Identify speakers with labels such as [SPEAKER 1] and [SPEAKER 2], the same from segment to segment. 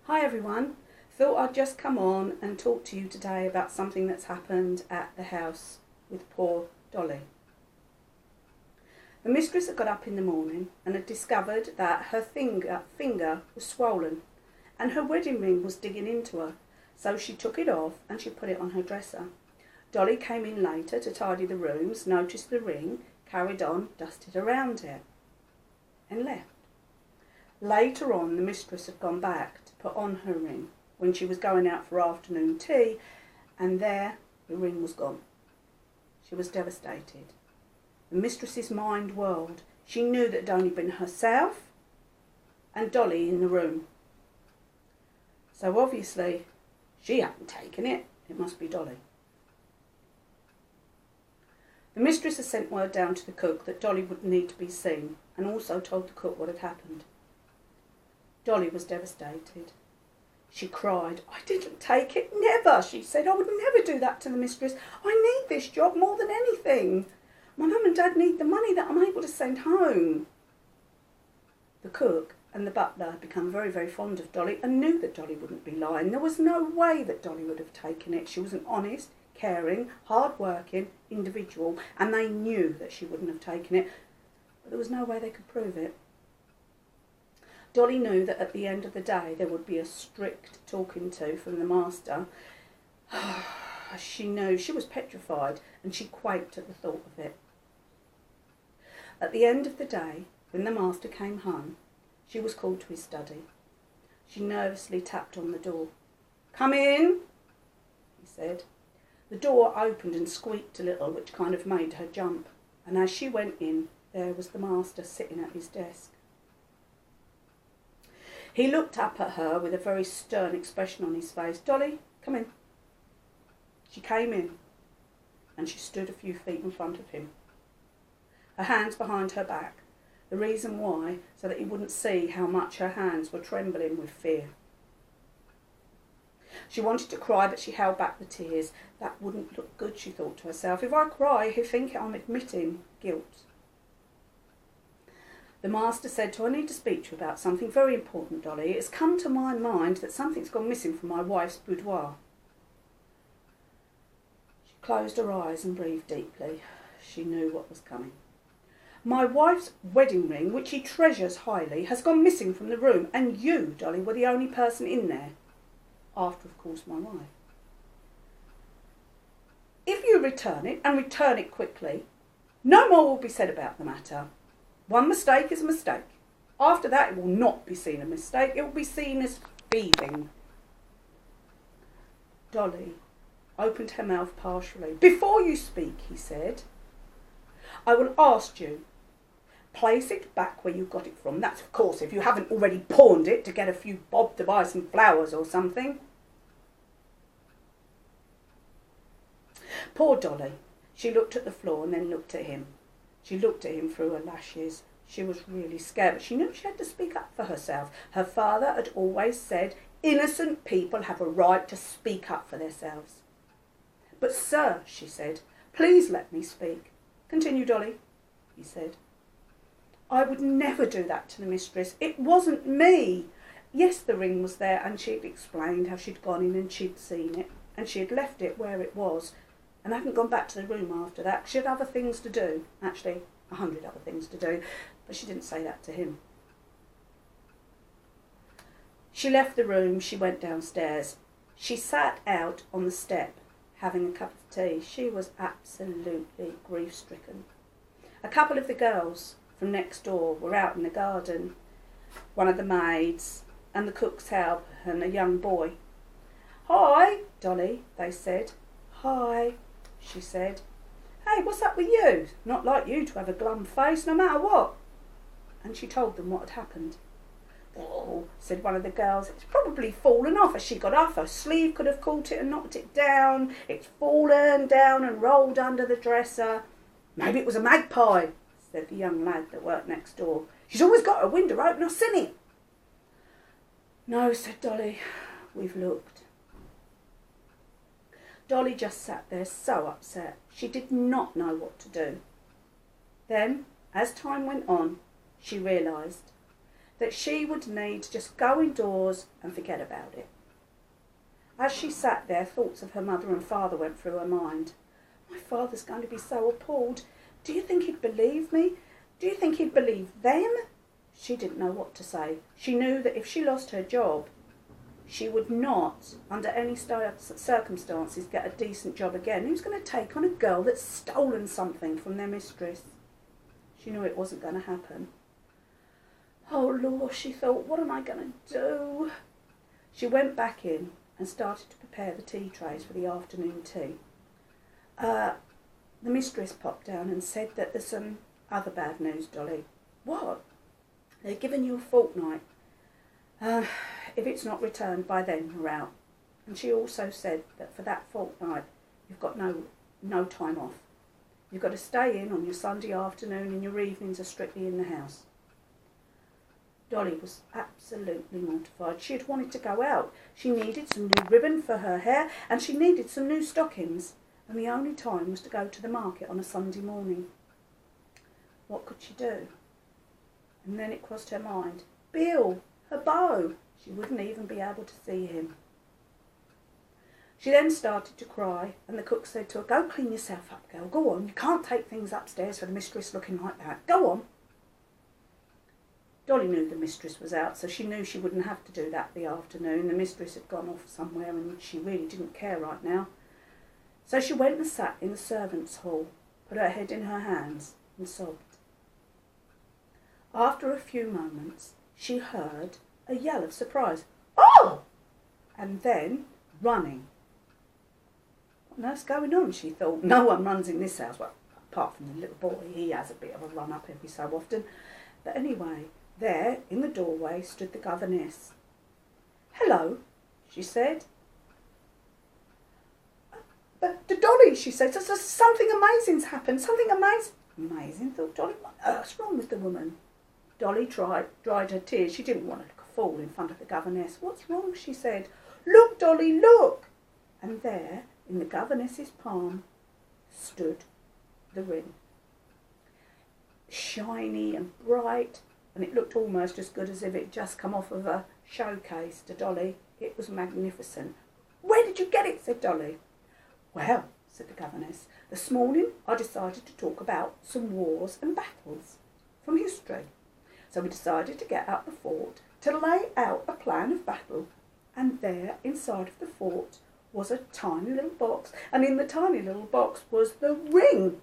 [SPEAKER 1] Hi everyone, thought I'd just come on and talk to you today about something that's happened at the house with poor Dolly. The mistress had got up in the morning and had discovered that her finger was swollen and her wedding ring was digging into her, so she took it off and she put it on her dresser. Dolly came in later to tidy the rooms, noticed the ring, carried on, dusted around it and left. Later on, the mistress had gone back to put on her ring when she was going out for afternoon tea, and there the ring was gone. She was devastated. The mistress's mind whirled. She knew that it had only been herself and Dolly in the room. So obviously she hadn't taken it. It must be Dolly. The mistress had sent word down to the cook that Dolly would need to be seen, and also told the cook what had happened. Dolly was devastated. She cried. "I didn't take it, never," she said. "I would never do that to the mistress. I need this job more than anything. My mum and dad need the money that I'm able to send home." The cook and the butler had become very, very fond of Dolly and knew that Dolly wouldn't be lying. There was no way that Dolly would have taken it. She was an honest, caring, hard-working individual, and they knew that she wouldn't have taken it, but there was no way they could prove it. Dolly knew that at the end of the day there would be a strict talking to from the master. She knew. She was petrified and she quaked at the thought of it. At the end of the day, when the master came home, she was called to his study. She nervously tapped on the door. "Come in," he said. The door opened and squeaked a little, which kind of made her jump. And as she went in, there was the master sitting at his desk. He looked up at her with a very stern expression on his face. "Dolly, come in." She came in and she stood a few feet in front of him. Her hands behind her back. The reason why, so that he wouldn't see how much her hands were trembling with fear. She wanted to cry, but she held back the tears. That wouldn't look good, she thought to herself. If I cry, he'll think I'm admitting guilt. The master said to her, "I need to speak to you about something very important, Dolly. It's come to my mind that something's gone missing from my wife's boudoir." She closed her eyes and breathed deeply. She knew what was coming. "My wife's wedding ring, which she treasures highly, has gone missing from the room, and you, Dolly, were the only person in there. After, of course, my wife. If you return it, and return it quickly, no more will be said about the matter. One mistake is a mistake. After that, it will not be seen a mistake. It will be seen as thieving." Dolly opened her mouth partially. "Before you speak," he said, "I will ask you, place it back where you got it from. That's, of course, if you haven't already pawned it to get a few bob to buy some flowers or something." Poor Dolly. She looked at the floor and then looked at him. She looked at him through her lashes. She was really scared, but she knew she had to speak up for herself. Her father had always said, innocent people have a right to speak up for themselves. "But sir," she said, "please let me speak." "Continue, Dolly," he said. "I would never do that to the mistress. It wasn't me." Yes, the ring was there, and she'd explained how she'd gone in and she'd seen it, and she had left it where it was, and hadn't gone back to the room after that. She had other things to do, actually 100 other things to do, but she didn't say that to him. She left the room, she went downstairs. She sat out on the step, having a cup of tea. She was absolutely grief-stricken. A couple of the girls from next door were out in the garden, one of the maids and the cook's help and a young boy. "Hi, Dolly," they said. "Hi," she said. "Hey, what's up with you? Not like you to have a glum face, no matter what." And she told them what had happened. "Oh," said one of the girls, "it's probably fallen off as she got off. Her sleeve could have caught it and knocked it down. It's fallen down and rolled under the dresser." "Maybe it was a magpie," said the young lad that worked next door. "She's always got her window open, I've seen it." "No," said Dolly, "we've looked." Dolly just sat there so upset. She did not know what to do. Then, as time went on, she realised that she would need to just go indoors and forget about it. As she sat there, thoughts of her mother and father went through her mind. My father's going to be so appalled. Do you think he'd believe me? Do you think he'd believe them? She didn't know what to say. She knew that if she lost her job, she would not, under any circumstances, get a decent job again. Who's going to take on a girl that's stolen something from their mistress? She knew it wasn't going to happen. Oh, Lord, she thought, what am I going to do? She went back in and started to prepare the tea trays for the afternoon tea. The mistress popped down and said that there's some other bad news, Dolly. What? They're giving you a fortnight. If it's not returned by then, we're out. And she also said that for that fortnight, you've got no time off. You've got to stay in on your Sunday afternoon and your evenings are strictly in the house. Dolly was absolutely mortified. She had wanted to go out. She needed some new ribbon for her hair and she needed some new stockings. And the only time was to go to the market on a Sunday morning. What could she do? And then it crossed her mind. Bill, her beau. She wouldn't even be able to see him. She then started to cry, and the cook said to her, go clean yourself up, girl. Go on. You can't take things upstairs for the mistress looking like that. Go on. Dolly knew the mistress was out, so she knew she wouldn't have to do that the afternoon. The mistress had gone off somewhere, and she really didn't care right now. So she went and sat in the servants' hall, put her head in her hands, and sobbed. After a few moments, she heard a yell of surprise. Oh! And then running. What on earth's going on, she thought. No one runs in this house. Well, apart from the little boy, he has a bit of a run-up every so often. But anyway, there, in the doorway, stood the governess. Hello, she said. But Dolly, she said, something amazing's happened. Something amazing. Amazing, thought Dolly. What's wrong with the woman? Dolly dried her tears. She didn't want to look a fool in front of the governess. What's wrong, she said. Look, Dolly, look. And there, in the governess's palm, stood the ring. Shiny and bright, and it looked almost as good as if it just come off of a showcase to Dolly. It was magnificent. Where did you get it, said Dolly. Well, said the governess, this morning I decided to talk about some wars and battles from history. So we decided to get out the fort to lay out a plan of battle. And there, inside of the fort, was a tiny little box. And in the tiny little box was the ring.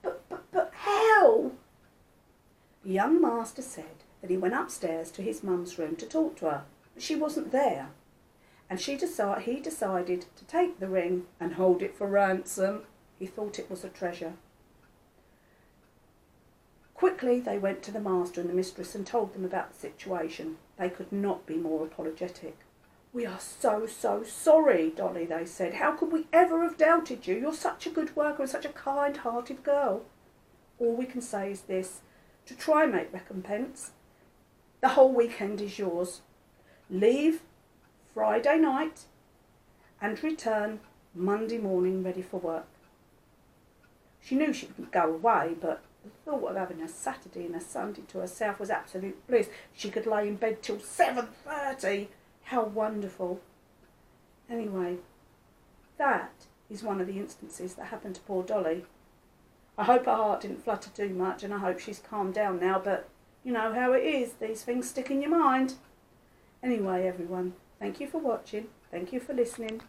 [SPEAKER 1] But how? The young master said that he went upstairs to his mum's room to talk to her. But she wasn't there. And he decided to take the ring and hold it for ransom. He thought it was a treasure. Quickly they went to the master and the mistress and told them about the situation. They could not be more apologetic. We are so sorry, Dolly, they said. How could we ever have doubted you? You're such a good worker and such a kind-hearted girl. All we can say is this, to try and make recompense, the whole weekend is yours. Leave Friday night and return Monday morning ready for work. She knew she couldn't go away, but the thought of having a Saturday and a Sunday to herself was absolute bliss. She could lay in bed till 7:30. How wonderful. Anyway, that is one of the instances that happened to poor Dolly. I hope her heart didn't flutter too much and I hope she's calmed down now, but you know how it is. These things stick in your mind. Anyway, everyone, thank you for watching. Thank you for listening.